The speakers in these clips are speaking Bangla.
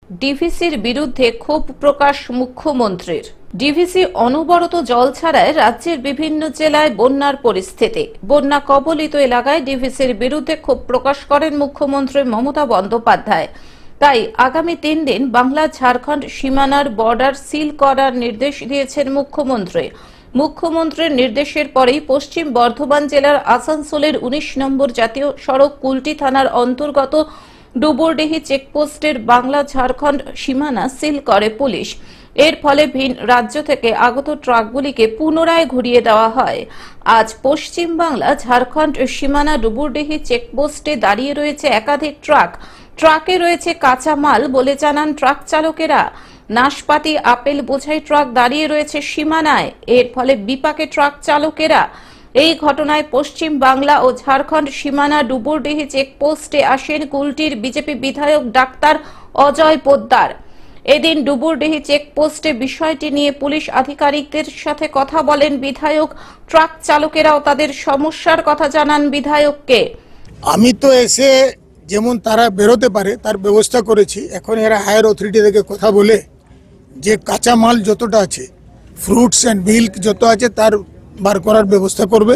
ডিভিসির বিরুদ্ধে ক্ষোভ প্রকাশ মুখ্যমন্ত্রীর। ডিভিসি অনবরত জল ছাড়ায় রাজ্যের বিভিন্ন জেলায় বন্যার পরিস্থিতি। বন্যা কবলিত এলাকায় ডিভিসির বিরুদ্ধে ক্ষোভ প্রকাশ করেন মুখ্যমন্ত্রী মমতা বন্দ্যোপাধ্যায়। তাই আগামী 3 দিন বাংলা ঝাড়খণ্ড সীমানার বর্ডার সিল করার নির্দেশ দিয়েছেন মুখ্যমন্ত্রী। মুখ্যমন্ত্রীর নির্দেশের পরেই পশ্চিম বর্ধমান জেলার আসানসোলের 19 নম্বর জাতীয় সড়ক কুলটি থানার অন্তর্গত ডুবুরডিহি চেকপোস্টের বাংলা ঝাড়খণ্ড সীমানা সিল করে পুলিশ। এর ফলে ভিন রাজ্য থেকে আগত ট্রাকগুলিকে পুনরায় ঘুরিয়ে দেওয়া হয়। আজ পশ্চিম বাংলা ঝাড়খণ্ড সীমানা ডুবুরডিহি চেকপোস্টে দাঁড়িয়ে রয়েছে একাধিক ট্রাক। ট্রাকে রয়েছে কাঁচা মাল বলে জানান ট্রাক চালকেরা। নাশপাতি আপেল বোঝাই ট্রাক দাঁড়িয়ে রয়েছে সীমানায়। এর ফলে বিপাকে ট্রাক চালকেরা। এই ঘটনায় পশ্চিম বাংলা ও ঝাড়খণ্ড সীমানা ডুবুরডিহি চেকপোস্টে আসেন কুলটির বিজেপি বিধায়ক ডাক্তার অজয় পোদ্দার। এদিন ডুবুরডিহি চেকপোস্টে বিষয়টি নিয়ে পুলিশ আধিকারিকদের সাথে কথা বলেন বিধায়ক। ট্রাক চালকেরাও তাদের সমস্যার কথা জানান বিধায়ককে। আমি তো এসে যেমন তারা বেরোতে পারে তার ব্যবস্থা করেছি। এখন এরা হায়ার অথরিটি থেকে কথা বলে যে কাঁচা মাল যতটা আছে, ফ্রুটস অ্যান্ড মিল্ক যত আছে তার বার করার ব্যবস্থা করবে।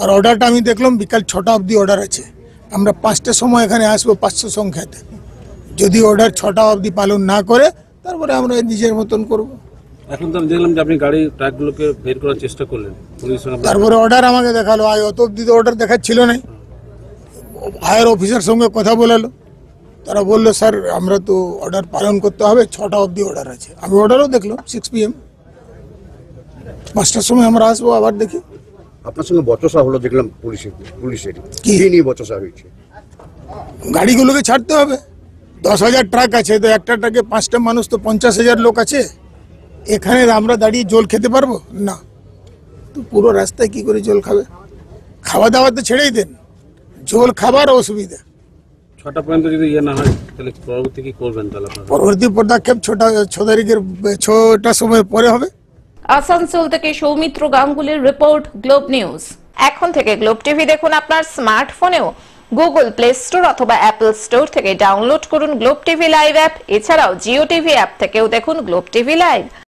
আর অর্ডারটা আমি দেখলাম বিকাল 6টা অবধি অর্ডার আছে। আমরা 5টার সময় এখানে আসবো 500 সংখ্যাতে। যদি অর্ডার 6টা অবধি পালন না করে তারপরে আমরা নিজের মতন করব। এখন তো আমি দেখলাম যে আপনি গাড়ি ট্রাকগুলোকে বের করার চেষ্টা করলেন, তারপরে অর্ডার আমাকে দেখালো। অত অবধি তো অর্ডার দেখাচ্ছিল না। হায়ার অফিসার সঙ্গে কথা বলালো, তারা বললো স্যার আমরা তো অর্ডার পালন করতে হবে, 6টা অবধি অর্ডার আছে। আমি অর্ডারও দেখলাম 6 PM। 5টার সময় আমরা আসবো, আবার দেখি। আপনার সঙ্গে বচসা হলো দেখলাম পুলিশের কি নিয়ে বচসা হয়েছে? গাড়িগুলোকে ছাড়তে হবে। 10,000 ট্রাক আছে, তো একটা ট্রাকে 5টা মানুষ, তো 50,000 লোক আছে। এখানে আমরা দাঁড়িয়ে জল খেতে পারবো না? তো পুরো রাস্তায় কি করে জল খাবে? খাওয়া দাওয়া তো ছেড়েই দেন, জল খাবার অসুবিধা। 6টা পর্যন্ত যদি না হয় তাহলে পরবর্তী কি করবেন? তাহলে পরবর্তী পদক্ষেপ 6 তারিখের 6টার সময় পরে হবে। আসানসোল থেকে সৌমিত্র গাঙ্গুলির রিপোর্ট, গ্লোব নিউজ। এখন থেকে গ্লোব টিভি দেখুন আপনার স্মার্টফোনেও। গুগল প্লে স্টোর অথবা অ্যাপল স্টোর থেকে ডাউনলোড করুন গ্লোব টিভি লাইভ অ্যাপ। এছাড়াও জিও টিভি অ্যাপ থেকেও দেখুন গ্লোব টিভি লাইভ।